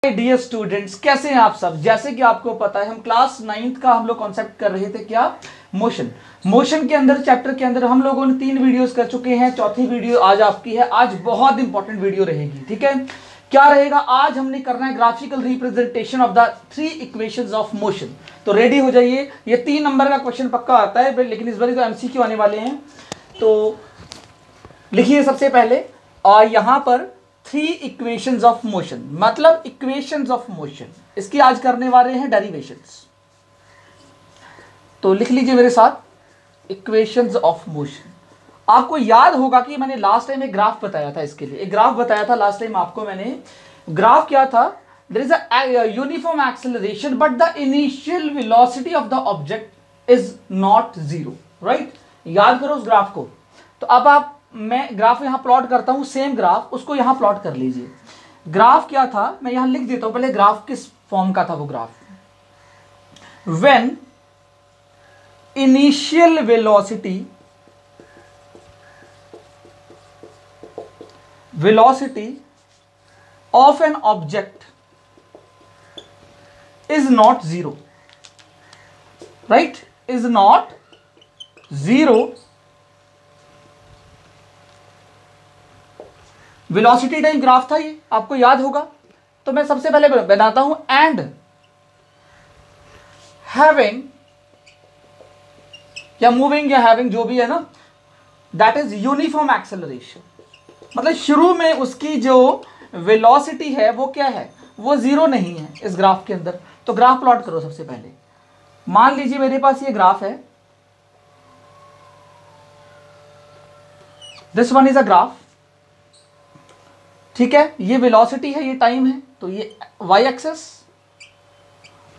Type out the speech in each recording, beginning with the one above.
Dear students, कैसे हैं आप सब। जैसे कि आपको पता है हम क्लास 9th का हम लोग कॉन्सेप्ट कर रहे थे, क्या, मोशन के अंदर, चैप्टर के अंदर हम लोगों ने 3 वीडियोस कर चुके हैं। चौथी वीडियो आज आपकी है। आज बहुत इंपॉर्टेंट वीडियो रहेगी, ठीक है। क्या रहेगा आज, हमने करना है graphical representation of the 3 equations of motion. तो रेडी हो जाइए, ये 3 नंबर का क्वेश्चन पक्का आता है, लेकिन इस बार तो एमसीक्यू आने वाले हैं। तो लिखिए सबसे पहले, और यहां पर 3 इक्वेशंस ऑफ मोशन, मतलब इक्वेशंस ऑफ मोशन, इसकी आज करने वाले हैं डेरिवेशंस। तो लिख लीजिए मेरे साथ, इक्वेशंस ऑफ मोशन। आपको याद होगा कि मैंने लास्ट टाइम एक ग्राफ बताया था, इसके लिए एक ग्राफ बताया था लास्ट टाइम आपको मैंने। ग्राफ क्या था, there is a uniform acceleration but the initial velocity of the object is not zero, right. याद करो उस ग्राफ को। तो अब मैं ग्राफ यहां प्लॉट करता हूं, सेम ग्राफ, उसको यहां प्लॉट कर लीजिए। ग्राफ क्या था, मैं यहां लिख देता हूं पहले, ग्राफ किस फॉर्म का था वो graph. When initial velocity of an object is not zero, right, is not zero, velocity time graph था ये, आपको याद होगा। तो मैं सबसे पहले बनाता हूं, एंड हैविंग या मूविंग या हैविंग जो भी है ना, दैट इज यूनिफॉर्म एक्सेलरेशन। मतलब शुरू में उसकी जो वेलोसिटी है वो क्या है, वो जीरो नहीं है इस ग्राफ के अंदर। तो ग्राफ प्लॉट करो सबसे पहले। मान लीजिए मेरे पास ये ग्राफ है, this one is a graph, ठीक है। ये वेलोसिटी है, ये टाइम है, तो ये वाई एक्सेस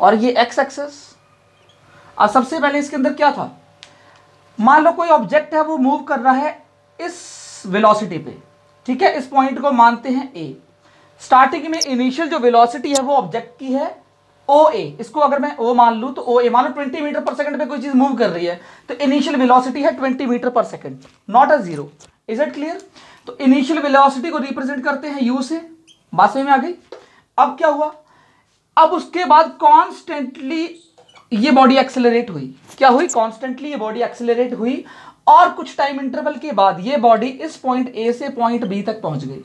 और ये एक्स एक्सेस। अब सबसे पहले इसके अंदर क्या था, मान लो कोई ऑब्जेक्ट है वो मूव कर रहा है इस वेलोसिटी पे, ठीक है। इस पॉइंट को मानते हैं ए। स्टार्टिंग में इनिशियल जो वेलोसिटी है वो ऑब्जेक्ट की है ओ ए। इसको अगर मैं ओ मान लूं तो ओ ए, मान लो 20 मीटर पर सेकंड पे कोई चीज मूव कर रही है, तो इनिशियल वेलोसिटी है 20 metre per second, not a zero. Is it clear. तो इनिशियल वेलोसिटी को रिप्रेजेंट करते हैं यू से। बात समझ में आ गई। अब क्या हुआ, अब उसके बाद कॉन्स्टेंटली ये बॉडी एक्सेलरेट हुई। क्या हुई, कॉन्स्टेंटली ये बॉडी एक्सेलरेट हुई, और कुछ टाइम इंटरवल के बाद ये बॉडी इस पॉइंट ए से पॉइंट बी तक पहुंच गई।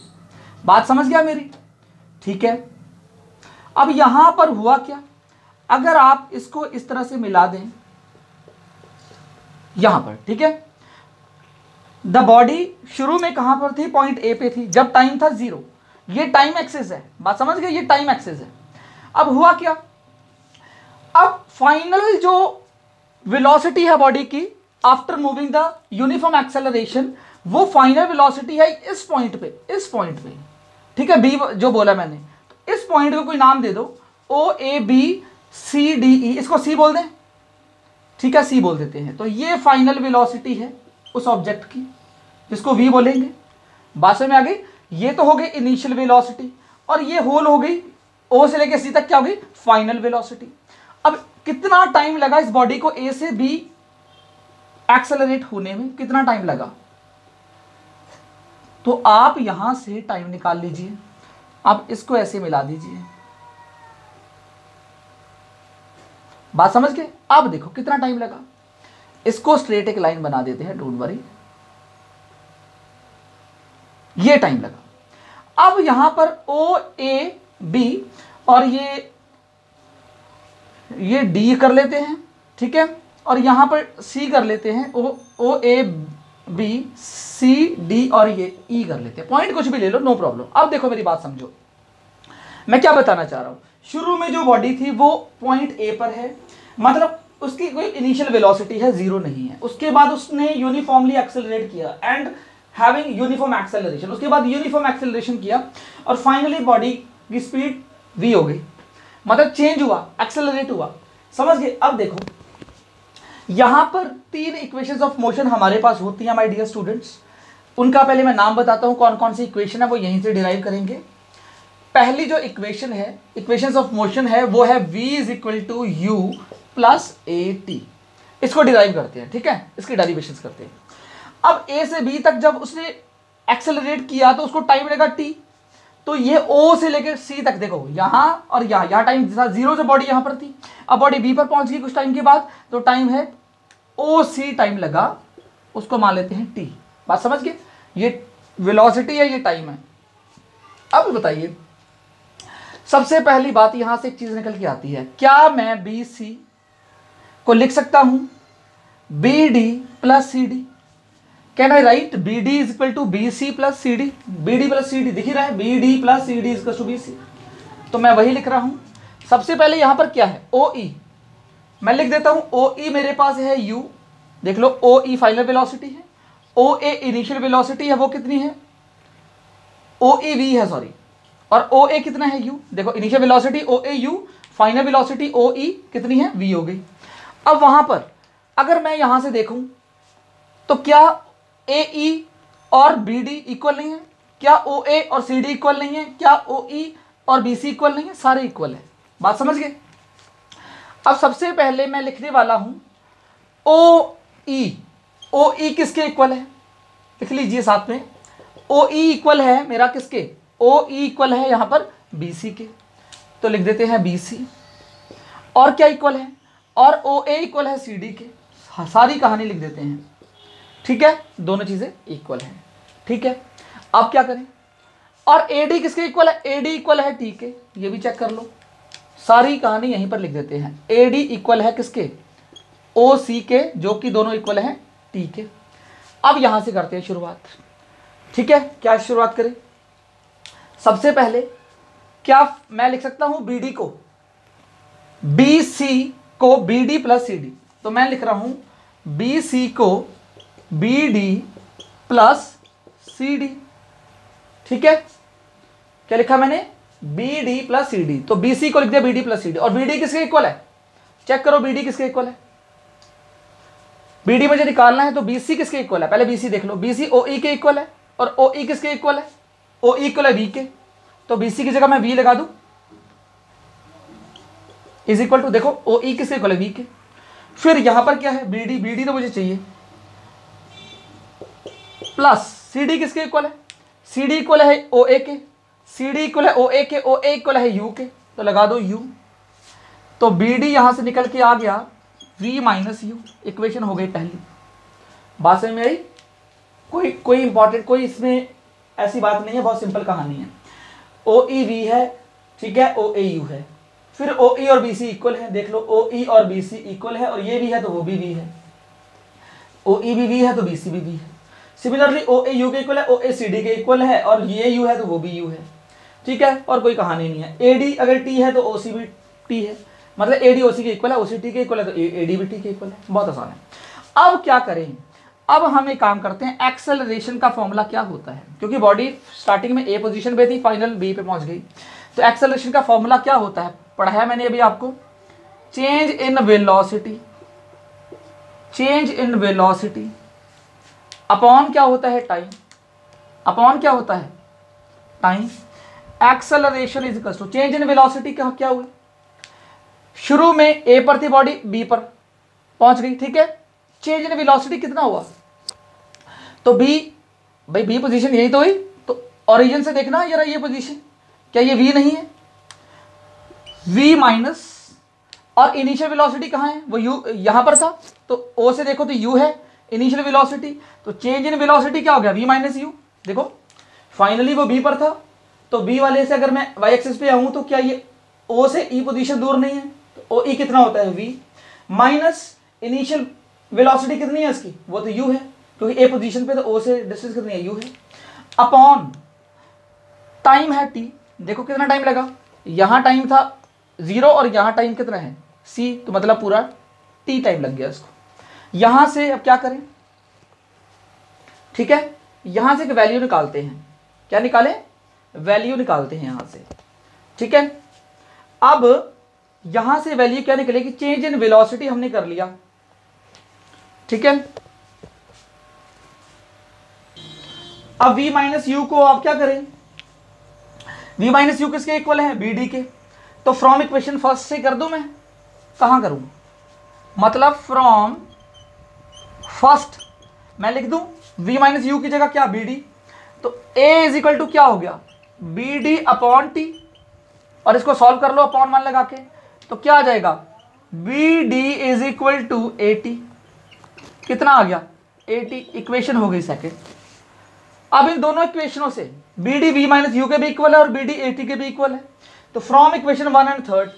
बात समझ गया मेरी, ठीक है। अब यहां पर हुआ क्या, अगर आप इसको इस तरह से मिला दें यहां पर, ठीक है। द बॉडी शुरू में कहां पर थी, पॉइंट ए पे थी, जब टाइम था जीरो। ये टाइम एक्सिस है, बात समझ गए, ये टाइम एक्सिस है। अब हुआ क्या, अब फाइनल जो वेलोसिटी है बॉडी की after moving the uniform acceleration, वो फाइनल वेलोसिटी है इस पॉइंट पे, ठीक है। बी जो बोला मैंने, तो इस पॉइंट को कोई नाम दे दो, O A B C D E, इसको सी बोल दें, ठीक है, सी बोल देते हैं। तो ये फाइनल वेलोसिटी है उस ऑब्जेक्ट की, जिसको वी बोलेंगे। बात समझ में आ गई। ये तो हो गई इनिशियल वेलोसिटी, और ये होल हो गई ओ से लेकर सी तक, क्या हो गई, फाइनल वेलोसिटी। अब कितना टाइम लगा इस बॉडी को ए से बी एक्सेलरेट होने में, कितना टाइम लगा, तो आप यहां से टाइम निकाल लीजिए। आप इसको ऐसे मिला दीजिए। बात समझ गए। अब देखो कितना टाइम लगा। इसको स्ट्रेट एक लाइन बना देते हैं, डोंट वरी, ये टाइम लगा। अब यहां पर ओ ए बी और ये डी कर लेते हैं, ठीक है, और यहां पर सी कर लेते हैं, ओ ए बी सी डी, और ये ई कर लेते हैं। पॉइंट कुछ भी ले लो, नो प्रॉब्लम। अब देखो मेरी बात समझो, मैं क्या बताना चाह रहा हूं। शुरू में जो बॉडी थी वो पॉइंट ए पर है, मतलब उसकी कोई इनिशियल वेलोसिटी है, जीरो नहीं है। उसके बाद उसने यूनिफॉर्मली एक्सेलरेट किया, एंड हैविंग यूनिफॉर्म एक्सेलरेशन, उसके बाद यूनिफॉर्म एक्सेलरेशन किया, और फाइनली बॉडी की स्पीड वी हो गई, मतलब चेंज हुआ, एक्सेलरेट हुआ। समझ गए। अब देखो यहां पर 3 इक्वेशंस ऑफ मोशन हमारे पास होती हैं माय डियर स्टूडेंट्स। उनका पहले मैं नाम बताता हूं, कौन कौन सी इक्वेशन है, वो यहीं से डिराइव करेंगे। पहली जो इक्वेशन है, इक्वेशंस ऑफ मोशन है, वो है v is equal to you plus A T. इसको डिराइव करते हैं, ठीक है, इसकी डेरिवेशंस करते हैं। अब ए से बी तक जब उसने एक्सेलरेट किया तो उसको टाइम लगा t, तो ये ओ से लेकर सी तक देखो, यहाँ और यहाँ टाइम था 0 से बॉडी यहाँ पर थी, अब बॉडी बी पर पहुंच गई कुछ टाइम के बाद, तो टाइम है ओ सी टाइम लगा, उसको मान लेते हैं टी। बात समझ गए? ये वेलोसिटी है, ये टाइम है। अब बताइए, सबसे पहली बात यहां से एक चीज निकल के आती है, क्या मैं बी सी को लिख सकता हूं B D plus C D? Can I write B D is equal to B C plus C D? B D plus C D दिख ही रहा है, B D plus C D is equal to B C, तो मैं वही लिख रहा हूं। सबसे पहले यहां पर क्या है, ओ ई, मैं लिख देता हूं ओ ई मेरे पास है यू, देख लो ओ ई फाइनल वेलोसिटी है, ओ ए इनिशियल वेलोसिटी है, वो कितनी है, ओ ए वी है सॉरी, और ओ ए कितना है यू, देखो initial velocity O A u, final velocity O E कितनी है, वी हो गई। अब वहां पर अगर मैं यहां से देखूं तो क्या ए ई और बी डी इक्वल नहीं है, क्या ओ ए और सी डी इक्वल नहीं है, क्या ओ ई और बी सी इक्वल नहीं है, सारे इक्वल है। बात समझ गए? अब सबसे पहले मैं लिखने वाला हूं ओ ई, ओ ई किसके इक्वल है, लिख लीजिए साथ में, ओ ई इक्वल है मेरा किसके, ओ ई इक्वल है यहां पर बी सी के, तो लिख देते हैं बी सी, और क्या इक्वल है, और ओ ए इक्वल है सी डी के, सारी कहानी लिख देते हैं, ठीक है, दोनों चीजें इक्वल हैं, ठीक है। अब क्या करें, और ए डी किसके इक्वल है, ए डी इक्वल है टी के, ये भी चेक कर लो, सारी कहानी यहीं पर लिख देते हैं, ए डी इक्वल है किसके, ओ सी के, जो कि दोनों इक्वल हैं टी के। अब यहां से करते हैं शुरुआत, ठीक है, क्या शुरुआत करें, सबसे पहले क्या मैं लिख सकता हूं बी डी को, बी सी को B D plus C D, तो मैं लिख रहा हूं बी सी को B D plus C D, ठीक है, क्या लिखा मैंने, B D plus C D, तो बी सी को लिख दिया B D plus C D, और बी डी किसके इक्वल है, चेक करो बी डी किसके इक्वल है, बी डी मुझे निकालना है, तो बी सी किसके इक्वल है, पहले बी सी देख लो, बी सी ओ ई के इक्वल है, और ओ ई किसके इक्वल है, ओ ई इक्वल है वी के, तो बी सी की जगह मैं वी लगा दूं, इज इक्वल टू, देखो ओ ई किसके इक्वल है, वी के। फिर यहां पर क्या है, बी डी, बी डी तो मुझे चाहिए, प्लस सी डी किसके इक्वल है, सी डी इक्वल है ओ ए के, सी डी इक्वल है ओ ए के, ओ ए इक्वल है यू के, तो लगा दो यू, तो बी डी यहां से निकल के आ गया v माइनस यू, इक्वेशन हो गई पहली। बात समझ में आई? कोई इंपॉर्टेंट, कोई इसमें ऐसी बात नहीं है, बहुत सिंपल कहानी है। ओ ई वी है, ठीक है, ओ ए यू है, फिर ओ ई और बी सी इक्वल है, देख लो ओ ई और बी सी इक्वल है, और ये भी है तो वो भी वी है, ओ ई भी वी है तो बी सी भी वी है। सिमिलरली ओ ए यू के इक्वल है, ओ ए सी डी के इक्वल है, और ये यू है तो वो भी यू है, ठीक है, और कोई कहानी नहीं है। ए डी अगर टी है तो ओ सी भी टी है, मतलब ए डी ओ सी के इक्वल है, ओ सी टी के इक्वल है, तो ए डी भी टी के इक्वल है, बहुत आसान है। अब क्या करें, अब हम एक काम करते हैं, एक्सेलरेशन का फॉर्मूला क्या होता है, क्योंकि बॉडी स्टार्टिंग में ए पोजीशन पे थी, फाइनल बी पे पहुंच गई, तो एक्सेलरेशन का फॉर्मूला क्या होता है, पढ़ाया मैंने अभी आपको, change in velocity, change in velocity upon क्या होता है, टाइम, अपॉन क्या होता है, time. Acceleration is equal to change in velocity, क्या हुआ, शुरू में ए पर थी बॉडी, बी पर पहुंच गई, ठीक है, चेंज इन वेलोसिटी कितना हुआ, तो बी, भाई बी पोजीशन यही तो हुई, तो ओरिजिन से देखना जरा ये पोजीशन, क्या ये वी नहीं है, वी माइनस, और इनिशियल वेलोसिटी कहाँ है, वो यू यहां पर था, तो ओ से देखो तो यू है इनिशियल वेलोसिटी, तो चेंज इन वेलोसिटी क्या हो गया, वी माइनस यू, देखो फाइनली वो बी पर था, तो बी वाले से अगर मैं वाई एक्सिस पे आऊं तो क्या ये ओ से ई पोजीशन दूर नहीं है, तो ओ ई कितना होता है, वी माइनस इनिशियल वेलोसिटी कितनी है इसकी, वो तो यू है, क्योंकि ए पोजीशन पे, तो ओ से डिस्टेंस कितनी है, यू है, अपॉन टाइम है टी, देखो कितना टाइम लगा, यहां टाइम था 0 और यहां टाइम कितना है c, तो मतलब पूरा t टाइम लग गया इसको। यहां से अब क्या करें, ठीक है, यहां से एक वैल्यू निकालते हैं, क्या निकालें, वैल्यू निकालते हैं यहां से, ठीक है। अब यहां से वैल्यू क्या निकलेगी, चेंज इन वेलोसिटी हमने कर लिया, ठीक है। अब v माइनस यू को आप क्या करें, v माइनस यू किसके इक्वल है, बी डी के, तो फ्रॉम इक्वेशन फर्स्ट से कर दूं मैं, कहां करूं, मतलब फ्रॉम फर्स्ट मैं लिख दूं v माइनस यू की जगह क्या, बी डी, तो a इज इक्वल टू क्या हो गया, बी डी अपॉन टी, और इसको सॉल्व कर लो अपॉन मान लगा के, तो क्या आ जाएगा, B D is equal to A T. कितना आ गया, 80। इक्वेशन हो गई सेकेंड। अब इन दोनों इक्वेशनों से B D V minus U के भी इक्वल है और बी डी ए टी के भी इक्वल है, तो from equation 1 and 3,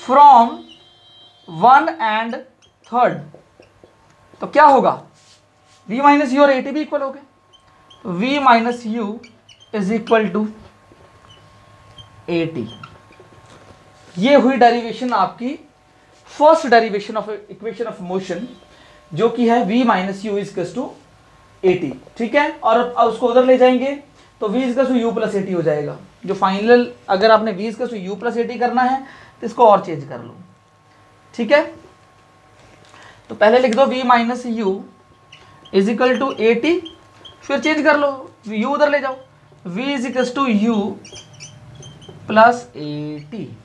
from 1 and 3, तो क्या होगा, v माइनस यू और ए टी भी इक्वल हो गए, तो v minus U is equal to A T. ये हुई डेरिवेशन आपकी, first derivation of equation of motion, जो कि है v minus U is to A T. ठीक है, और अब उसको उधर ले जाएंगे तो v is to you plus A T हो जाएगा। जो फाइनल, अगर आपने v is to you plus A T करना है तो इसको और चेंज कर लो। ठीक है, तो पहले लिख दो v minus U is equal to A T, फिर चेंज कर लो, u उधर ले जाओ, v is equal to you plus A T.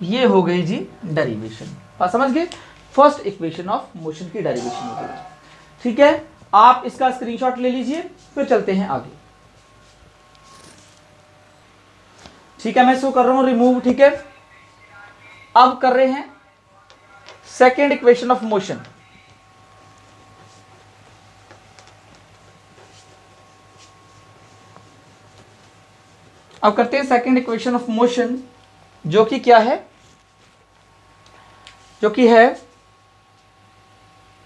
ये हो गई जी डेरिवेशन। बात समझ गए, फर्स्ट इक्वेशन ऑफ मोशन की डेरिवेशन हो गई। ठीक है, आप इसका स्क्रीनशॉट ले लीजिए, फिर चलते हैं आगे। ठीक है, मैं इसको कर रहा हूं रिमूव। ठीक है, अब कर रहे हैं सेकेंड इक्वेशन ऑफ मोशन। अब करते हैं सेकेंड इक्वेशन ऑफ मोशन, जो कि क्या है, जो कि है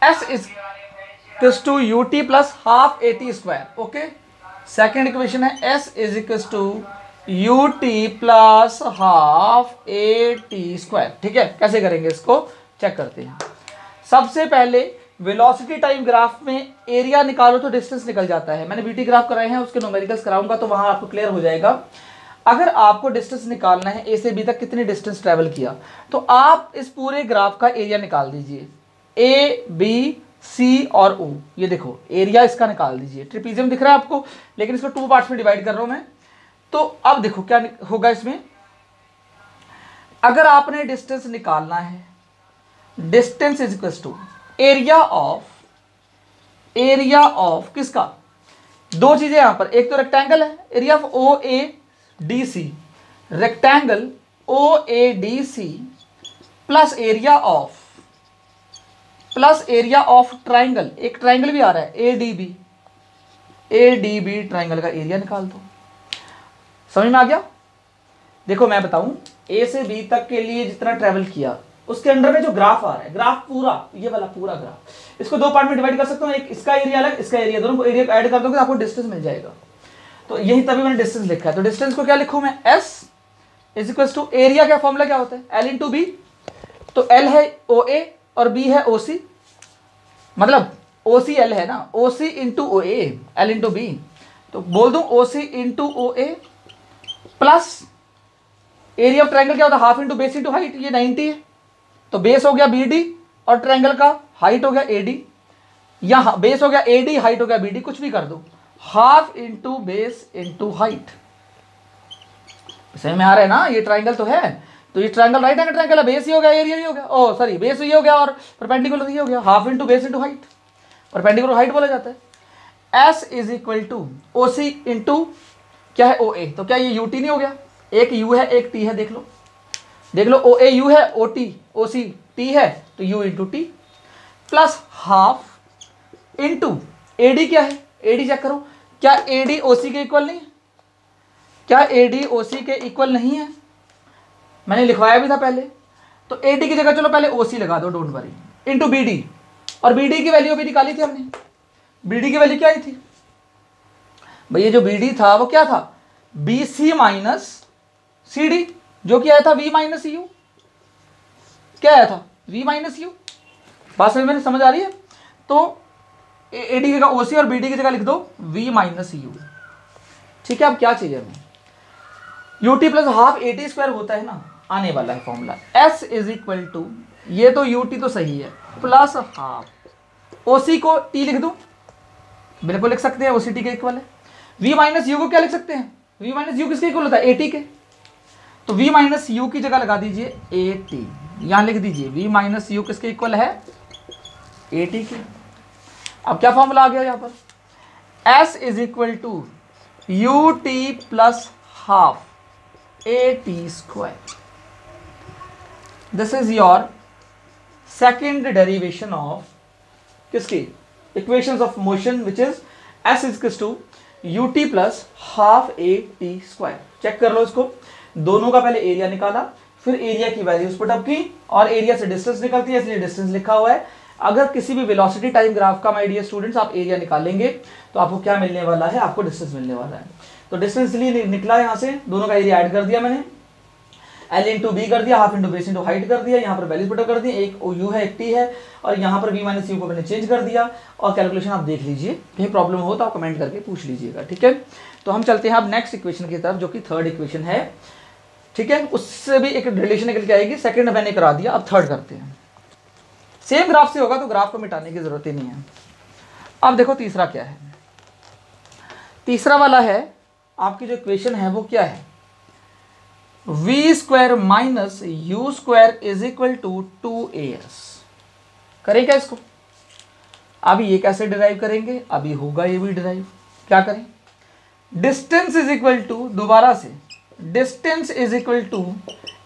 s is to U T plus half A T square. Okay, second equation है s is equal to U T plus half A T square. ठीक है, कैसे करेंगे इसको चेक करते हैं। सबसे पहले वेलोसिटी टाइम ग्राफ में एरिया निकालो तो डिस्टेंस निकल जाता है। मैंने बीटी ग्राफ कराए हैं, उसके न्यूमेरिकल्स कराऊंगा तो वहां आपको क्लियर हो जाएगा। अगर आपको डिस्टेंस निकालना है ए से बी तक कितनी डिस्टेंस ट्रेवल किया, तो आप इस पूरे ग्राफ का एरिया निकाल दीजिए, ए बी सी और ओ। ये देखो एरिया इसका निकाल दीजिए, ट्रिपीजियम दिख रहा है आपको, लेकिन इसको 2 पार्ट्स में डिवाइड कर रहा हूं मैं। तो अब देखो क्या होगा इसमें, अगर आपने डिस्टेंस निकालना है, distance is equal to area of किसका, दो चीजें यहां पर, एक तो रेक्टेंगल है, area of O A D C, rectangle O A D C plus area of triangle, एक ट्राइंगल भी आ रहा है ए डी बी ट्राइंगल का एरिया निकाल दो। समझ में आ गया। देखो मैं बताऊं, ए से बी तक के लिए जितना ट्रेवल किया उसके अंडर में जो ग्राफ आ रहा है, ग्राफ पूरा, ये वाला पूरा ग्राफ, इसको 2 पार्ट में डिवाइड कर सकता हूं, एक इसका एरिया अलग, इसका एरिया, दोनों को एरिया ऐड कर दोगे तो आपको डिस्टेंस मिल जाएगा। तो यही तभी मैंने डिस्टेंस लिखा है। तो डिस्टेंस को क्या लिखूं मैं, s is equal to area, क्या फॉर्मूला क्या होता है, l इंटू बी। तो l है ओ ए और b है ओ सी, मतलब ओ सी एल है ना, O C into O A, L into B. तो बोल दूं O C into O A plus area of triangle क्या होता है, half into base into height, ये 90 है, तो बेस हो गया बी डी और ट्राइंगल का हाइट हो गया ए डी, या बेस हो गया ए डी, हाइट हो गया बी डी, कुछ भी कर दो, half into base into height. समझ में आ रहा है ना, ये ट्राइंगल तो है, तो ये ट्राइंगल राइट एंगल ट्राइंगल है, बेस ही हो गया, एरिया ही हो गया, ओ सॉरी बेस ही हो गया और परपेंडिकुलर ही हो गया, half into base into height, perpendicular height बोला जाता है। s is equal to O C into क्या है ओ ए, तो क्या ये यू टी नहीं हो गया, एक यू है एक टी है, देख लो ओ ए यू है, O T O C T है, तो you into T plus half into A D, क्या है ए डी चेक करो, क्या ए डी ओ सी के इक्वल नहीं है, क्या ए डी ओ सी के इक्वल नहीं है, मैंने लिखवाया भी था पहले। तो ए डी की जगह चलो पहले ओ सी लगा दो, don't worry, into B D, और बी डी की वैल्यू भी निकाली थी हमने, बी डी की वैल्यू क्या आई थी भैया, जो बी डी था वो क्या था, B C minus C D, जो कि आया था वी माइनस यू, क्या आया था वी माइनस यू। बात समझ आ रही है। तो ए डी की जगह ओ सी और बी डी की जगह लिख दो वी माइनस यू। ठीक है, अब क्या चाहिए हमें, U T plus half A T square होता है ना, आने वाला है formula, S is equal to, ये तो यू टी तो सही है, प्लस हाफ ओ सी को टी लिख दूं, बिल्कुल लिख सकते हैं, ओ सी टी के इक्वल है। वी माइनस यू को क्या लिख सकते हैं, वी माइनस यू किसके इक्वल होता है, ए टी के, तो वी माइनस यू की जगह लगा दीजिए ए टी, यहां लिख दीजिए वी माइनस यू किसके इक्वल है, ए टी के। अब क्या फॉर्मूला आ गया यहाँ पर, s is equal to U T plus half A T square. This is your second derivation of किसकी, equations of motion, which is s is to U T plus half A T square. Check कर लो इसको, दोनों का पहले area निकाला, फिर area की वैल्यूज पुट अप की, और एरिया से डिस्टेंस निकलती है इसलिए डिस्टेंस लिखा हुआ है। अगर किसी भी वेलोसिटी टाइम ग्राफ का, माय डियर स्टूडेंट्स, आप एरिया निकालेंगे तो आपको क्या मिलने वाला है, आपको डिस्टेंस मिलने वाला है। तो डिस्टेंस लिए निकला यहाँ से, दोनों का एरिया ऐड कर दिया मैंने, एल इंटू बी कर दिया, half into base into height कर दिया, यहाँ पर वैल्यूज पुट अप कर दी, एक यू है एक टी है, और यहाँ पर वी माइनस यू को मैंने चेंज कर दिया, और कैलकुलेशन आप देख लीजिए, कहीं प्रॉब्लम हो तो आप कमेंट करके पूछ लीजिएगा, ठीक है। तो हम चलते हैं अब नेक्स्ट इक्वेशन की तरफ, जो कि थर्ड इक्वेशन है, ठीक है। उससे भी एक रिलेशन निकल के आएगी, सेकंड मैंने करा दिया, अब थर्ड करते हैं। सेम ग्राफ से होगा तो ग्राफ को मिटाने की जरूरत ही नहीं है। अब देखो तीसरा क्या है, तीसरा वाला है आपकी जो इक्वेशन है वो क्या है, V square minus you square is equal to 2as। करें क्या इसको, अभी ये कैसे डिराइव करेंगे, अभी होगा ये भी डिराइव। क्या करें, डिस्टेंस इज इक्वल टू, दोबारा से distance is equal to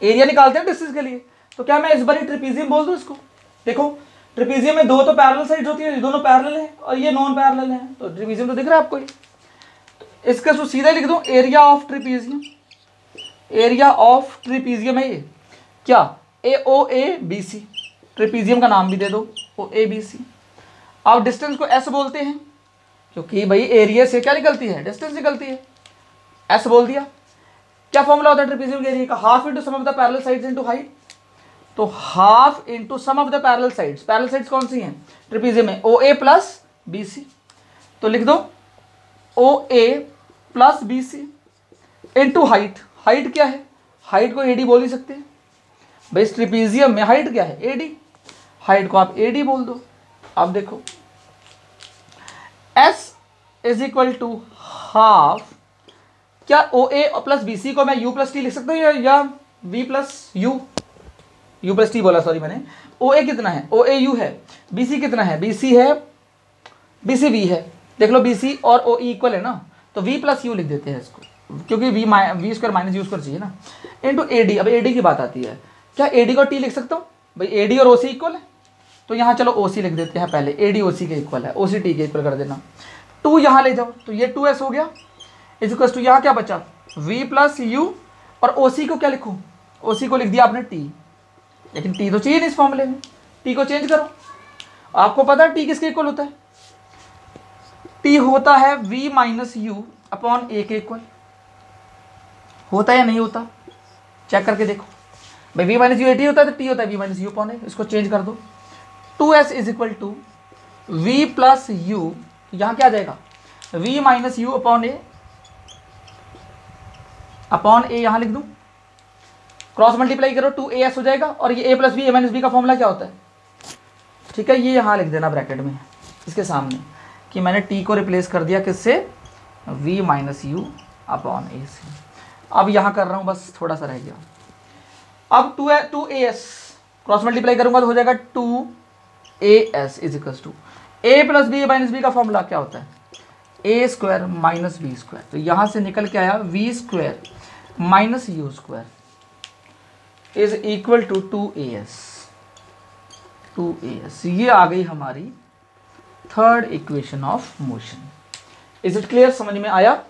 area निकालते हैं डिस्टेंस के लिए, तो क्या मैं इस बार ट्रिपीजियम बोल दूं इसको। देखो ट्रिपीजियम में दो तो पैरेलल साइड्स होती है, दोनों पैरेलल है और ये नॉन पैरेलल है, तो ट्रिपीजियम तो दिख रहा है आपको ये। तो इसका तो सीधा लिख दूं, area of trapezium, area of trapezium है ये क्या, ए ओ ए बी सी, ट्रिपीजियम का नाम भी दे दो ओ ए बी सी। अब डिस्टेंस को एस बोलते हैं क्योंकि भाई एरिया से क्या निकलती है, डिस्टेंस निकलती है, एस बोल दिया। क्या फॉर्मूला होता है ट्रिपीजियम के एरिया का, half into sum of the parallel sides into height. तो half into sum of the parallel sides, parallel sides कौन सी हैं ट्रिपीजियम में, ओ ए प्लस बी सी, तो लिख दो O A plus B C into height. Height क्या है, हाइट को एडी बोल ही सकते हैं भाई, ट्रिपीजियम में हाइट क्या है एडी, हाइट को आप एडी बोल दो। अब देखो S is equal to half, क्या O A plus B C को मैं यू प्लस टी लिख सकता हूँ या V plus U, U plus T बोला सॉरी मैंने। ओ ए कितना है, ओ ए यू है, बी सी कितना है, बी सी है, बी सी वी है, देख लो बी सी और ओ इक्वल है ना, तो वी प्लस यू लिख देते हैं इसको, क्योंकि V square minus you square चाहिए ना, इनटू ए डी। अब ए डी की बात आती है, क्या ए डी को टी लिख सकता हूँ भाई, ए डी और ओ सी इक्वल है, तो यहाँ चलो ओ सी लिख देते हैं पहले, ए डी ओ सी के इक्वल है, ओ सी टी के इक्वल कर देना, 2 यहाँ ले जाओ तो ये 2s हो गया, इक्वल टू यहाँ क्या बचा v प्लस यू, और ओ सी को क्या लिखूँ, ओ सी को लिख दिया आपने टी, लेकिन टी तो चाहिए नहीं इस फॉर्मूले में, टी को चेंज करो। आपको पता है टी किसके इक्वल होता है, टी होता है v माइनस यू अपॉन ए के इक्वल, होता है या नहीं होता, चेक करके देखो भाई, v minus U A T होता है तो टी होता है v minus you upon A, इसको चेंज कर दो, 2s is equal to v plus U, यहाँ क्या आ जाएगा v minus you upon A यहाँ लिख दूं, क्रॉस मल्टीप्लाई करो 2as हो जाएगा, और ये a plus B A minus B का फॉर्मूला क्या होता है, ठीक है, ये यहाँ लिख देना ब्रैकेट में इसके सामने कि मैंने t को रिप्लेस कर दिया किससे, v माइनस यू अपॉन ए से। अब यहाँ कर रहा हूँ बस थोड़ा सा रह गया, अब 2as क्रॉस मल्टीप्लाई करूँगा तो हो जाएगा 2as is equal to a plus B A minus B का फॉर्मूला क्या होता है, A square minus B square, तो यहाँ से निकल के आया V square minus you square is equal to 2as। ये आ गई हमारी third equation of motion. Is it clear, समझ में आया,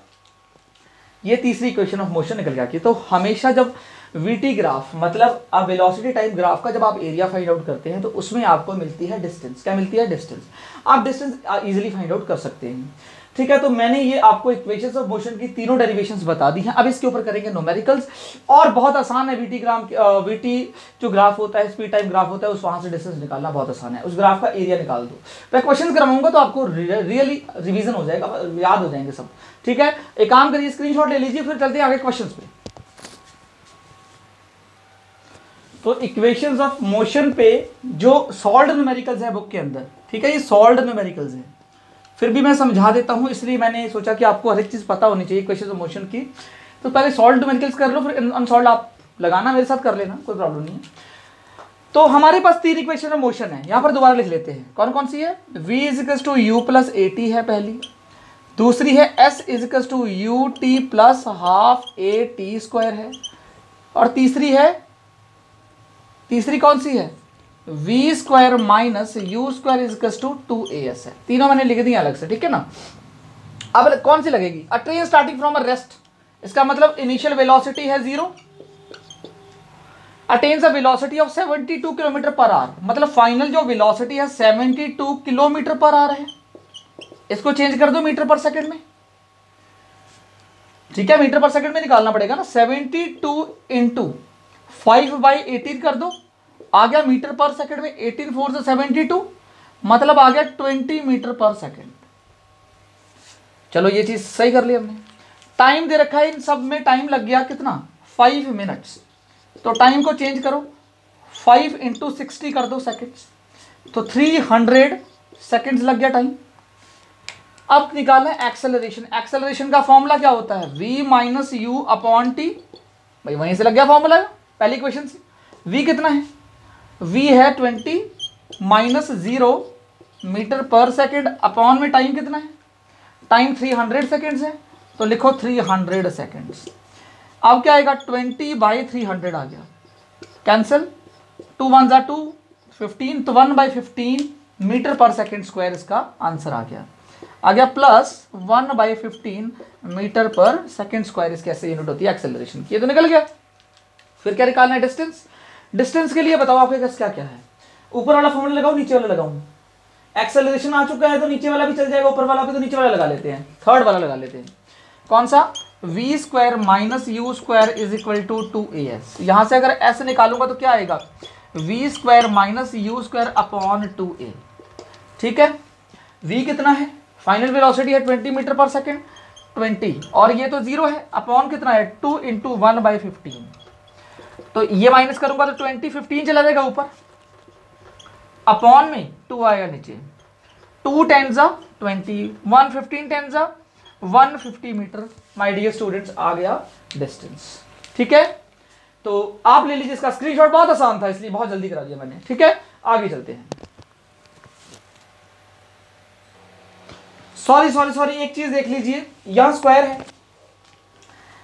ये तीसरी इक्वेशन ऑफ मोशन निकल गया। तो हमेशा जब वीटी ग्राफ मतलब अब वेलोसिटी टाइप ग्राफ का जब आप एरिया फाइंड आउट करते हैं तो उसमें आपको मिलती है डिस्टेंस, क्या मिलती है, डिस्टेंस। आप डिस्टेंस इजीली फाइंड आउट कर सकते हैं, ठीक है। तो मैंने ये आपको इक्वेशंस ऑफ मोशन की तीनों डेरिवेशंस बता दी हैं। अब इसके ऊपर करेंगे न्यूमेरिकल्स, और बहुत आसान है वीटी जो ग्राफ होता है, स्पीड टाइम ग्राफ होता है, उस वहां से डिस्टेंस निकालना बहुत आसान है, उस ग्राफ का एरिया निकाल दो। मैं क्वेश्चन करवाऊंगा तो आपको रियली रिवीजन हो जाएगा, याद हो जाएंगे सब, ठीक है। एक काम करिए, स्क्रीनशॉट ले लीजिए, फिर चलते हैं आगे क्वेश्चन पे। तो इक्वेशंस ऑफ मोशन पे जो सॉल्व्ड न्यूमेरिकल्स है बुक के अंदर, ठीक है, ये सॉल्व्ड न्यूमेरिकल्स है, फिर भी मैं समझा देता हूँ, इसलिए मैंने सोचा कि आपको हर एक चीज़ पता होनी चाहिए इक्वेशंस ऑफ मोशन की। तो पहले सॉल्व्ड न्यूमेरिकल्स कर लो, फिर अनसॉल्व्ड आप लगाना, मेरे साथ कर लेना, कोई प्रॉब्लम नहीं है। तो हमारे पास 3 इक्वेशन ऑफ मोशन है, यहाँ पर दोबारा लिख लेते हैं, कौन कौन सी है, v is equal to you plus A T है पहली, दूसरी है s is equals to U T plus half A T square है, और तीसरी कौन सी है, v square minus you square is equals to 2as है। तीनों मैंने लिख दी अलग से, ठीक है ना। अब कौन सी लगेगी, अ train starting from a rest, इसका मतलब इनिशियल वेलोसिटी है 0, attains a velocity of 72 kilometre per our, मतलब फाइनल जो वेलोसिटी है 72 किलोमीटर पर आवर है। इसको चेंज कर दो मीटर पर सेकंड में, ठीक है, मीटर पर सेकंड में निकालना पड़ेगा ना। 72 इंटू 5/18 कर दो, आ गया मीटर पर सेकंड में, 18 4 से 72, मतलब आ गया 20 मीटर पर सेकंड। चलो ये चीज सही कर ली हमने। टाइम दे रखा है इन सब में, टाइम लग गया कितना, 5 मिनट्स। तो टाइम को चेंज करो, 5 इंटू 60 कर दो सेकेंड्स, तो 300 सेकेंड्स लग गया टाइम। अब निकालना है एक्सेलरेशन। एक्सेलरेशन का फॉर्मूला क्या होता है, v minus you upon T, भाई वहीं से लग गया फॉर्मूला पहली क्वेश्चन से। v कितना है, v है 20 minus 0 metre per second, upon में टाइम कितना है, टाइम 300 सेकेंड्स है, तो लिखो 300 सेकेंड्स। अब क्या आएगा, 20/300 आ गया, कैंसिल, 2 1 जा 2, 15, तो 1/15 मीटर पर सेकेंड स्क्वायर इसका आंसर आ गया plus 1/15 metre per second square इसकी ऐसे यूनिट होती है एक्सेलरेशन की। ये तो निकल गया। फिर क्या निकालना है, डिस्टेंस। डिस्टेंस के लिए बताओ आपके पास क्या क्या है, ऊपर वाला फॉर्मूला लगाओ, नीचे वाला लगाऊं। एक्सेलरेशन आ चुका है तो नीचे वाला भी चल जाएगा, ऊपर वाला भी, तो नीचे वाला लगा लेते हैं, थर्ड वाला लगा लेते हैं। कौन सा, v square minus you square is equal to 2as। यहां से अगर s निकालूंगा तो क्या आएगा, v square minus you square upon 2a, ठीक है। v कितना है, फाइनल वेलोसिटी है 20 मीटर पर सेकेंड, 20, और ये तो 0 है, अपॉन कितना है 2 इंटू 1/15, तो ये माइनस करूंगा तो 20 15 चला जाएगा ऊपर, अपॉन में 2 आएगा नीचे, 2 10 20, 1 15 10 150 मीटर। माय डियर स्टूडेंट्स आ गया डिस्टेंस, ठीक है। तो आप ले लीजिए इसका स्क्रीनशॉट, बहुत आसान था इसलिए बहुत जल्दी करा दिया मैंने, ठीक है। आगे चलते हैं। सॉरी एक चीज देख लीजिए, यहां स्क्वायर है,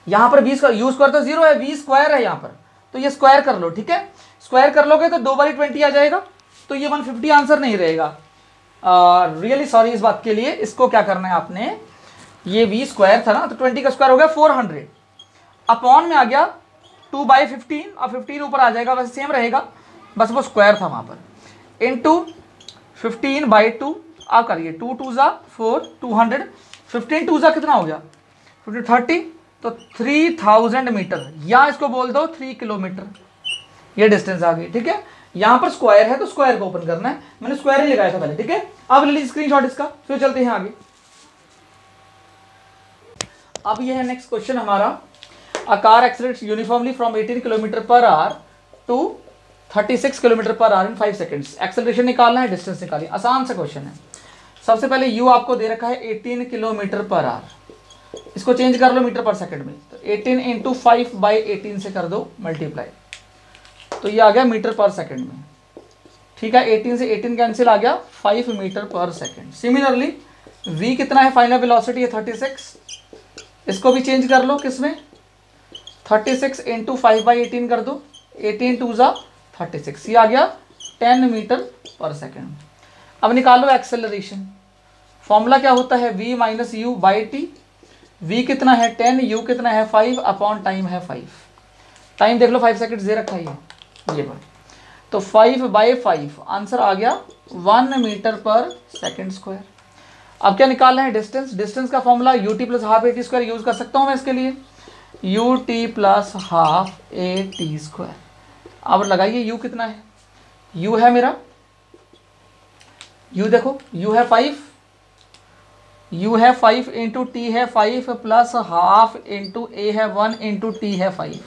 यहां पर 20 का यू स्क्वायर तो 0 है, v स्क्वायर है यहां पर, तो ये स्क्वायर कर लो, ठीक है। स्क्वायर कर लोगे तो 2/20 आ जाएगा, तो ये 150 आंसर नहीं रहेगा। रियली सॉरी इस बात के लिए। इसको क्या करना है आपने, ये v स्क्वायर था ना, तो 20 का स्क्वायर हो गया 400, अपॉन में आ गया 2/15, और 15 ऊपर आ जाएगा, वैसे सेम रहेगा, बस वो स्क्वायर था वहां पर, इंटू 15/2। आप करिए 2 2 जा 4, 200, 15 2 जा कितना हो गया 15 30, तो 3000 मीटर, या इसको बोल दो 3 किलोमीटर, ये डिस्टेंस आ गई, ठीक है। यहां पर स्क्वायर है तो स्क्वायर को ओपन करना है, मैंने स्क्वायर ही लगाया था पहले, ठीक है। अब ले लीजिए स्क्रीनशॉट इसका, फिर चलते हैं आगे। अब ये है नेक्स्ट क्वेश्चन हमारा, a car accelerates uniformly from 18 kilometre per hour to 36 kilometre per hour in 5 seconds. Acceleration निकालना है, डिस्टेंस निकालिए, आसान सा क्वेश्चन है। सबसे पहले u आपको दे रखा है 18 किलोमीटर पर आवर, इसको चेंज कर लो मीटर पर सेकंड में, तो 18 इंटू 5/18 से कर दो मल्टीप्लाई, तो ये आ गया मीटर पर सेकंड में, ठीक है। 18 से 18 कैंसिल, आ गया 5 metre per second. Similarly v कितना है, फाइनल वेलोसिटी है 36, इसको भी चेंज कर लो किसमें, 36 इंटू 5/18 कर दो, 18 2 जा 36, ये आ गया 10 मीटर पर सेकंड। अब निकालो एक्सेलरेशन। फॉर्मूला क्या होता है, v minus you by T. v कितना है 10, u कितना है 5, अपॉन टाइम है 5। टाइम देख लो 5 सेकंड दे रखा है ये बात, तो 5/5 आंसर आ गया 1 मीटर पर सेकंड स्क्वायर। अब क्या निकालना है, डिस्टेंस। डिस्टेंस का formula ut plus half A T square use कर सकता हूँ मैं इसके लिए, ut plus half A T square. अब लगाइए u कितना है, u है मेरा, u देखो u है 5, u है 5 इंटू टी है 5 प्लस हाफ इंटू ए है 1 इंटू टी है 5,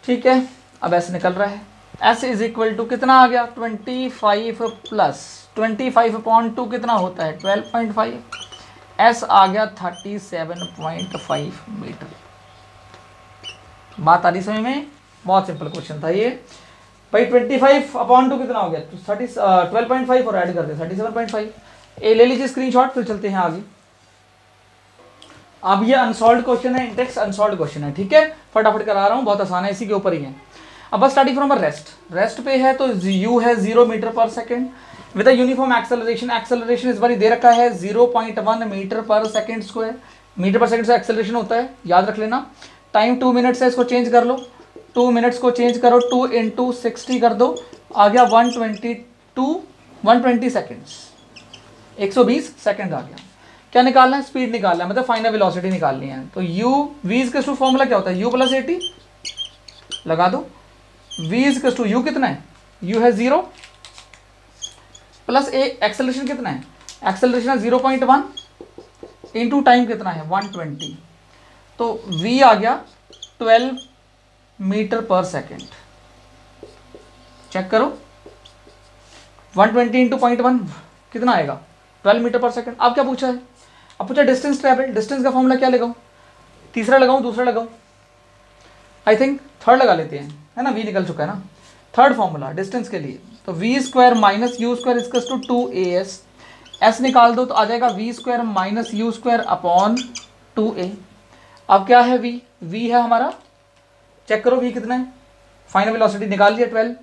ठीक है। अब ऐसे निकल रहा है, s इज इक्वल टू कितना आ गया 25 प्लस 25/2 कितना होता है 12.5, s आ गया 37.5 मीटर। बात आ रही समझ में, बहुत सिंपल क्वेश्चन था ये भाई। 25/2 कितना हो गया, 12.5 और ऐड कर दे 37.5, ए ले लीजिए स्क्रीनशॉट, फिर चलते हैं आगे। अब ये अनसॉल्व्ड क्वेश्चन है, इंडेक्स अनसॉल्व्ड क्वेश्चन है, ठीक है, फटाफट करा रहा हूँ, बहुत आसान है, इसी के ऊपर ही है। अब बस स्टार्टिंग फ्रॉम रेस्ट पे है, तो u है 0 metre per second with uniform acceleration. Acceleration इस बार दे रखा है 0.1 metre per second square. Metre per second से एक्सेलरेशन होता है, याद रख लेना। टाइम 2 मिनट्स है, इसको चेंज कर लो, 2 मिनट्स को चेंज करो, 2 × 60 कर दो, आ गया 120 सेकेंड्स, 120 सेकेंड आ गया। क्या निकालना है? स्पीड निकालना है, मतलब फाइनल वेलोसिटी निकालनी है। तो u v is to formula क्या होता है? u + 80 लगा दो, v इज टू u कितना है? u है 0 प्लस ए, एक्सेलरेशन कितना है? एक्सेलरेशन है 0.1 इंटू टाइम कितना है? 120, तो v आ गया 12 मीटर पर सेकेंड। चेक करो, 120 इंटू 0.1 कितना आएगा? 12 मीटर पर सेकेंड। अब क्या पूछा है? अब पूछा डिस्टेंस ट्रैवल। डिस्टेंस का फॉर्मूला क्या लगाऊं? तीसरा लगाऊं, दूसरा लगाऊं? आई थिंक थर्ड लगा लेते हैं, है ना, v निकल चुका है ना। थर्ड फॉर्मूला डिस्टेंस के लिए, तो v² - u² equals to 2as। s निकाल दो तो आ जाएगा v² - u² अपॉन 2a। अब क्या है? v है हमारा, चेक करो v कितना है, फाइनल वेलोसिटी निकाल लिया 12,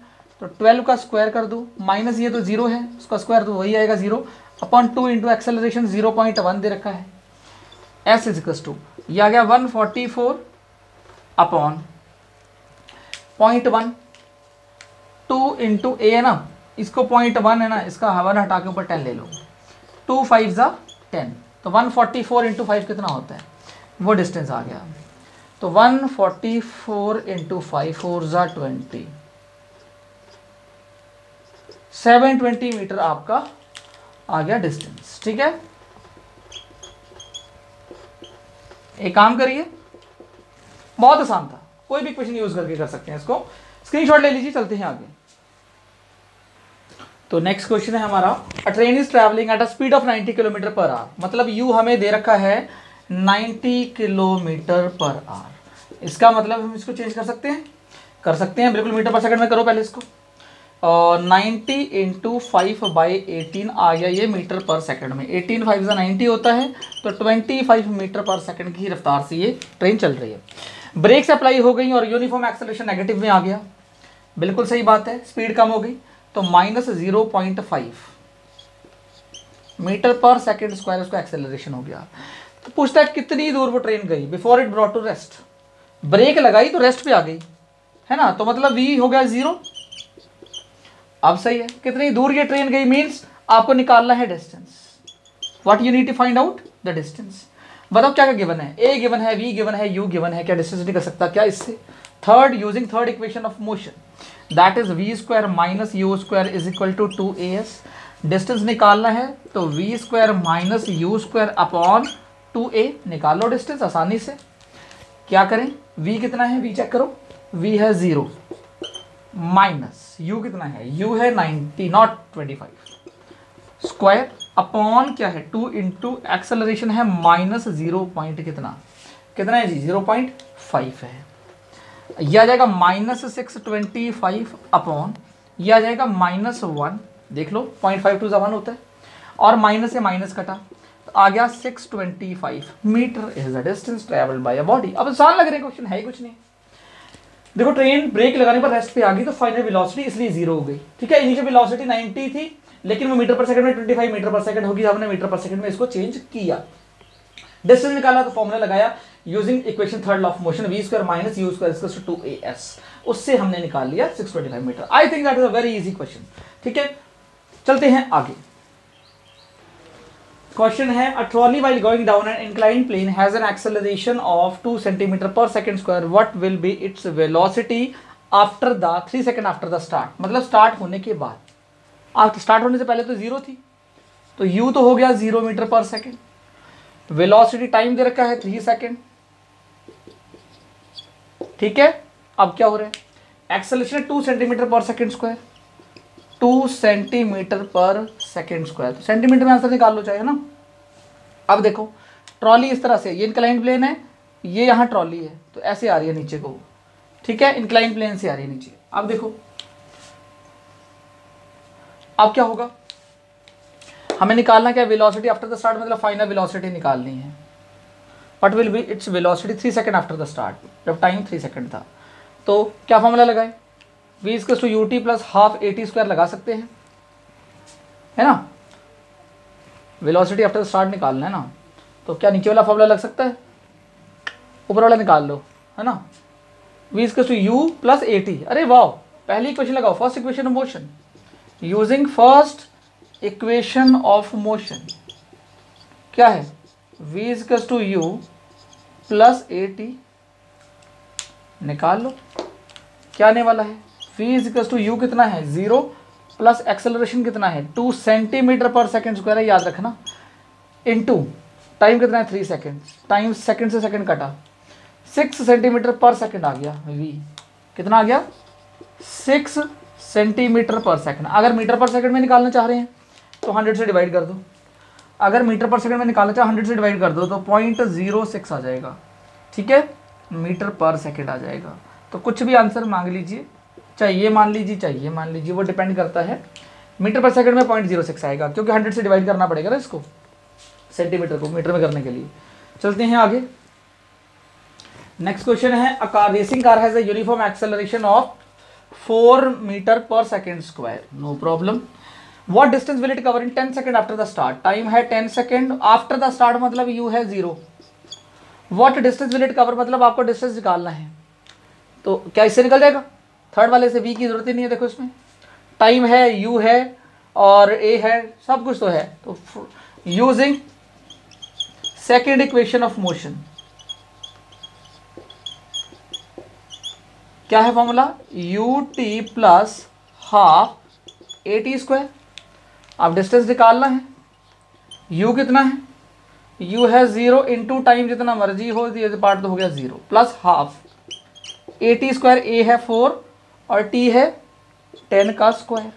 तो 12 का स्क्वायर कर दो, माइनस ये तो 0 है, उसका स्क्वायर तो वही आएगा 0 अपॉन 2 इंटू एक्सेलरेशन 0.1 दे रखा है। s इज इक्वल्स टू, ये आ गया 144 अपॉन 0.1, 2 इंटू ए है ना, इसको 0.1 है ना, इसका 1 हटा के ऊपर 10 ले लो, 2 5 = 10, तो 144 इंटू 5 कितना होता है? वो डिस्टेंस आ गया। तो 144 इंटू 5 4 = 20, 720 मीटर आपका आ गया डिस्टेंस, ठीक है। एक काम करिए, बहुत आसान था, कोई भी क्वेश्चन यूज करके कर सकते हैं इसको, स्क्रीनशॉट ले लीजिए, चलते हैं आगे। तो नेक्स्ट क्वेश्चन है हमारा, अ train is travelling at a speed of 90 kilometre per our. मतलब यू हमें दे रखा है 90 किलोमीटर पर आवर। इसका मतलब हम इसको चेंज कर सकते हैं, बिल्कुल मीटर पर सेकंड में करो पहले इसको, और 90 इंटू 5/18 आ गया ये मीटर पर सेकंड में। 18 5 = 90 होता है, तो 25 मीटर पर सेकंड की रफ्तार से ये ट्रेन चल रही है। ब्रेक्स अप्लाई हो गई और यूनिफॉर्म एक्सेलरेशन नेगेटिव में आ गया, बिल्कुल सही बात है, स्पीड कम हो गई, तो -0.5 मीटर पर सेकंड स्क्वायर उसका एक्सेलरेशन हो गया। तो पूछता है कितनी दूर वो ट्रेन गई before it brought to rest. Brake लगाई तो रेस्ट पे आ गई, है ना, तो मतलब v हो गया 0। अब सही है, कितनी दूर ये ट्रेन गई मीन्स आपको निकालना है distance. What you need to find out? The distance. बताओ क्या क्या गिवन है? a गिवन है, v गिवन है, u गिवन है, क्या डिस्टेंस निकल सकता क्या इससे? Third, using third equation of motion, that is v² - u² is equal to 2as। Distance निकालना है तो v² - u² अपॉन 2a, निकाल लो डिस्टेंस आसानी से। क्या करें? v कितना है? v चेक करो, v है 0 माइनस u कितना है? u है 90 नॉट 25 स्क्वायर अपॉन क्या है? 2 इंटू एक्सेलरेशन है -0 पॉइंट कितना है जी? 0.5 है। यह आ जाएगा -625 अपॉन, यह आ जाएगा -1, देख लो 0.52 = 1 होता है, और माइनस से माइनस कटा तो आ गया 625 metre is the distance travelled by a body. अब आसान लग रहे हैं क्वेश्चन, है ही कुछ नहीं। देखो ट्रेन ब्रेक लगाने पर रेस्ट पे आ गई, तो फाइनल वेलोसिटी इसलिए 0 हो गई, ठीक है। इनिशियल वेलोसिटी 90 थी, लेकिन वो मीटर पर सेकंड में 25 मीटर पर सेकंड होगी, हमने मीटर पर सेकंड में इसको चेंज किया। डिस्टेंस निकाला तो फॉर्मूला लगाया using equation third law of motion, v² - u² = 2as, उससे हमने निकाल लिया 625 metre. I think that is a very easy question, ठीक है। चलते हैं आगे। क्वेश्चन है, a trolley while going down an inclined plane has an acceleration of 2 centimetre per second square, what will be its velocity after the 3 second after the start. मतलब start होने के बाद, स्टार्ट होने से पहले तो 0 थी, तो u तो हो गया 0 metre per second, velocity time दे रखा है 3 सेकंड, ठीक है। अब क्या हो रहा है? Acceleration 2 centimetre per second square, 2 centimetre per second square, तो सेंटीमीटर में आंसर निकाल लो चाहे ना। अब देखो ट्रॉली इस तरह से, ये इंक्लाइंड प्लेन है, ये यहाँ ट्रॉली है, तो ऐसे आ रही है नीचे को, ठीक है, इंक्लाइंड प्लेन से आ रही है नीचे। अब देखो अब क्या होगा, हमें निकालना क्या, वेलोसिटी आफ्टर द स्टार्ट, मतलब फाइनल वेलोसिटी निकालनी है. What will be its velocity 3 second after the start, जब टाइम 3 सेकंड था. तो क्या फॉर्मूला लगाए, v equals to U T plus half A T square लगा सकते हैं, है ना. वेलोसिटी आफ्टर द स्टार्ट निकालना है ना, तो क्या नीचे वाला फॉर्मूला लग सकता है, ऊपर वाला निकाल लो, है ना. v equals to you plus A t. अरे वाह, पहली इक्वेशन लगाओ, first equation of motion, using first equation of motion. क्या है, v equals to you plus A t. निकाल लो क्या आने वाला है, v इक्वल्स टू यू कितना है 0 प्लस एक्सेलरेशन कितना है 2 सेंटीमीटर पर सेकेंड स्क्वायर है, याद रखना, इनटू टाइम कितना है 3 सेकेंड, टाइम सेकेंड से सेकेंड कटा, 6 सेंटीमीटर पर सेकेंड आ गया, v कितना आ गया 6 सेंटीमीटर पर सेकेंड. अगर मीटर पर सेकेंड में निकालना चाह रहे हैं तो 100 से डिवाइड कर दो, अगर मीटर पर सेकंड में निकालना चाहे 100 से डिवाइड कर दो तो 0.06 आ जाएगा, ठीक है, मीटर पर सेकंड आ जाएगा. तो कुछ भी आंसर मांग लीजिए, चाहिए मान लीजिए, वो डिपेंड करता है. मीटर पर सेकंड में 0.06 आएगा, क्योंकि 100 से डिवाइड करना पड़ेगा ना इसको, सेंटीमीटर को मीटर में करने के लिए. चलते हैं आगे. नेक्स्ट क्वेश्चन है, a car racing car has a uniform acceleration of 4 metre per second square. No problem. What distance will it cover in 10 second after the start. Time है 10 सेकेंड आफ्टर द स्टार्ट, मतलब u है 0. What distance will it cover, मतलब आपको distance निकालना है. तो क्या इससे निकल जाएगा, थर्ड वाले से v की जरूरत ही नहीं है. देखो इसमें टाइम है, u है और a है, सब कुछ तो है. तो using second equation of motion, क्या है formula, u t plus half A T square. अब डिस्टेंस निकालना है, u कितना है, u है 0 इंटू टाइम जितना मर्जी हो, ये पार्ट तो हो गया 0 plus half A T square. a है 4 और t है 10 का स्क्वायर.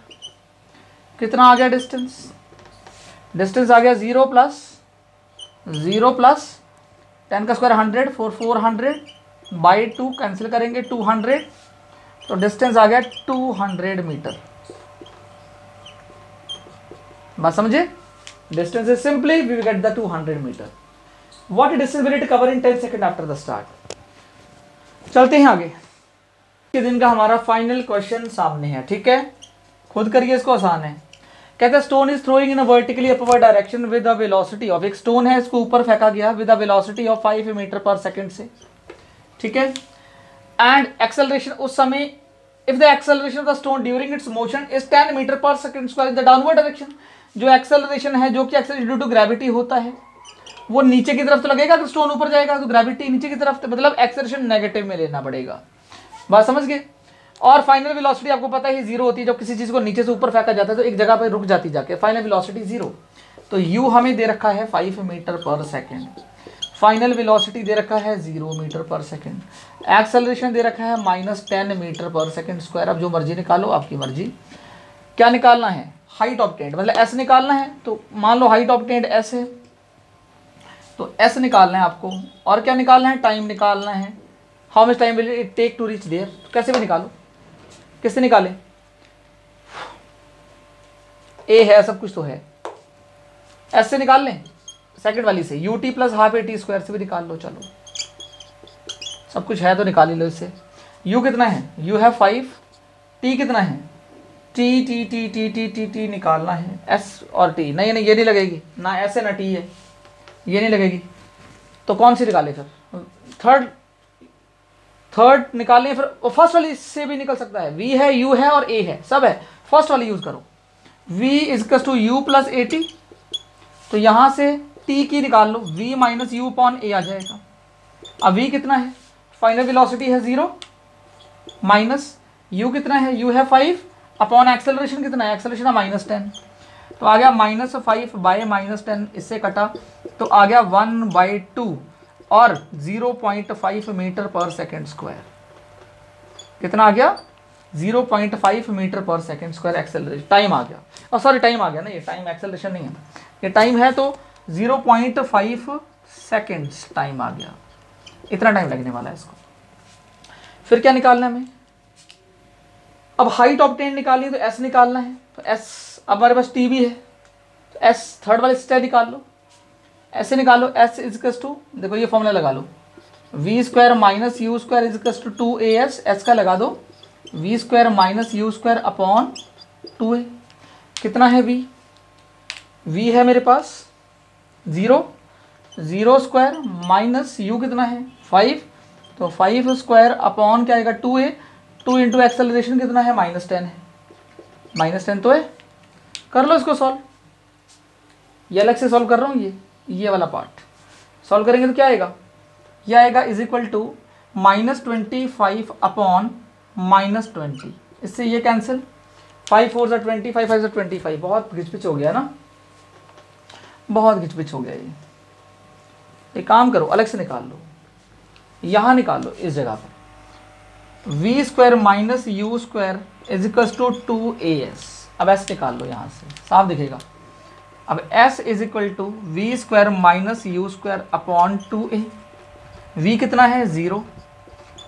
कितना आ गया डिस्टेंस, डिस्टेंस आ गया 0 प्लस 10 का स्क्वायर 100, 400 बाई 2 कैंसिल करेंगे 200, तो डिस्टेंस आ गया 200 मीटर. बात समझे, distance is simply we get the 200 meter. What distance will it cover in 10 second after the start. चलते हैं आगे. के दिन का हमारा फाइनल क्वेश्चन सामने है, ठीक है, खुद करिए इसको, आसान है. कहता है stone is throwing in a vertically upward direction with a velocity of, एक स्टोन है इसको ऊपर फेंका गया with a velocity of 5 metre per second से, ठीक है, एंड एक्सेलरेशन उस समय, if the acceleration of the stone during its motion is 10 metre per second square in the downward direction. जो एक्सेलरेशन है, जो कि एक्सेलरेशन ड्यू टू ग्रेविटी होता है, वो नीचे की तरफ तो लगेगा, अगर स्टोन ऊपर जाएगा तो ग्रेविटी नीचे की तरफ, मतलब एक्सेलरेशन नेगेटिव में लेना पड़ेगा. बात समझ गए. और फाइनल वेलोसिटी आपको पता है 0 होती है, जब किसी चीज को नीचे से ऊपर फेंका जाता है तो एक जगह पर रुक जाती जाके, फाइनल वेलोसिटी 0. तो u हमें दे रखा है 5 metre per second, final velocity दे रखा है 0 मीटर पर सेकेंड, एक्सेलरेशन दे रखा है -10 मीटर पर सेकेंड स्क्वायर. अब जो मर्जी निकालो, आपकी मर्जी. क्या निकालना है, हाइट ऑफ टेंट, मतलब s निकालना है. तो मान लो हाइट ऑफ टेंट s है, तो s निकालना है आपको. और क्या निकालना है, टाइम निकालना है. How much time will it take to reach there. कैसे भी निकालो, किससे निकालें, a है, सब कुछ तो है, s से निकाल लें, सेकंड वाली से, u t plus half A T square से भी निकाल लो. चलो सब कुछ है तो निकाल ही लो इससे. u कितना है, u है 5, t कितना है, t t t t t t t निकालना है, s और t. नहीं नहीं, ये नहीं लगेगी ना, s है ना t है, ये नहीं लगेगी. तो कौन सी निकाले फिर, थर्ड निकालनी है. फिर फर्स्ट वाली से भी निकल सकता है, v है, u है और a है, सब है. फर्स्ट वाली यूज करो, v equal to u plus A t. तो यहां से t की निकाल लो, v minus you upon a आ जाएगा. अब v कितना है, फाइनल वेलोसिटी है 0 माइनस u कितना है, u है 5 अपॉन एक्सेलरेशन कितना है, एक्सेलरेशन है -10. तो आ गया -5 बाय -10, इससे कटा तो आ गया 1/2 और 0.5 मीटर पर सेकेंड स्क्वायर. कितना आ गया, 0.5 metre per second square acceleration. Time आ गया, और सॉरी टाइम आ गया ना, ये टाइम एक्सेलरेशन नहीं है, ये टाइम है. तो 0.5 सेकेंड्स टाइम आ गया, इतना टाइम लगने वाला है इसको. फिर क्या निकालना है हमें, अब हाइट ऑफ टेंट निकालनी है तो s निकालना है. तो s, अब हमारे पास t भी है, एस थर्ड वाले स्टेप निकाल लो, ऐसे निकालो। एस इजकस टू, देखो ये फॉर्मूला लगा लो, v square minus you square इजकस टू 2as, एस का लगा दो, v square minus you square upon 2a। कितना है वी? वी है मेरे पास 0, 0 स्क्वायर माइनस यू कितना है 5, तो 5 स्क्वायर अपॉन क्या आएगा 2a, 2 इंटू एक्सेलरेशन कितना है -10 है, -10 तो है। कर लो इसको सॉल्व, ये अलग से सॉल्व कर रहा हूँ, ये वाला पार्ट सॉल्व करेंगे तो क्या आएगा, ये आएगा इज इक्वल टू -25 अपॉन -20। इससे ये कैंसिल, 5 4 ज़ा 20, 5 5 ज़ा 25। बहुत घिचपिच हो गया ना, बहुत घिचपिच हो गया ये। एक काम करो, अलग से निकाल लो, यहाँ निकाल लो इस जगह पर, v square minus you square is equal to 2as। अब ऐसे निकाल लो, यहाँ से साफ दिखेगा। अब s is equal to v square minus you square upon 2a। v कितना है 0,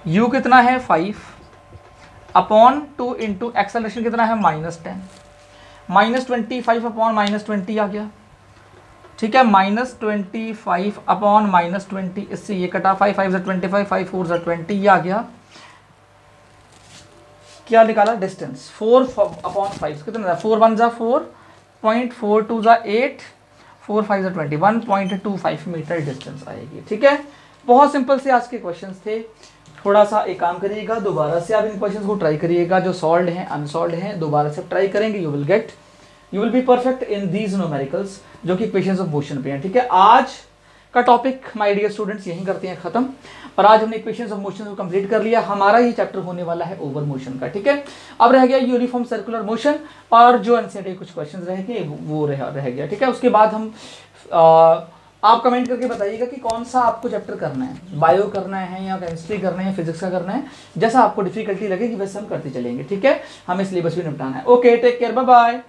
u कितना है 5 अपॉन 2 इंटू एक्सेलरेशन कितना है -10, -25 अपॉन -20 आ गया, ठीक है। -25 अपॉन -20, इससे ये कटा, 5 5 ज़ा 25, 5 4 ज़ा 20, ये आ गया। क्या निकाला डिस्टेंस, 4 अपॉन 5 कितना, 4 1 ज़ा 4, 0.42 ज़ा 8, 4 5 ज़ा 20, 1.25 मीटर डिस्टेंस आएगी, ठीक है। बहुत सिंपल से आज के क्वेश्चंस थे। थोड़ा सा एक काम करिएगा, दोबारा से आप इन क्वेश्चंस को ट्राई करिएगा, जो सॉल्व हैं अनसॉल्व हैं, दोबारा से ट्राई करेंगे, you will be perfect in these numericals, जो कि इक्वेशंस ऑफ मोशन पे हैं, ठीक है। आज का टॉपिक माय डियर स्टूडेंट्स यहीं करते हैं खत्म, और आज हमने इक्वेशंस ऑफ मोशन को कंप्लीट कर लिया। हमारा ये चैप्टर होने वाला है ओवर मोशन का, ठीक है। अब रह गया यूनिफॉर्म सर्कुलर मोशन, और जो एनसीईआरटी कुछ क्वेश्चंस रह गए वो रह गया, ठीक है। उसके बाद हम आप कमेंट करके बताइएगा कि कौन सा आपको चैप्टर करना है, बायो करना है या केमिस्ट्री करना है, फिजिक्स का करना है, जैसा आपको डिफिकल्टी लगेगी वैसे हम करते चलेंगे, ठीक है। हमें सिलेबस भी निपटाना है। Okay, take care, bye bye.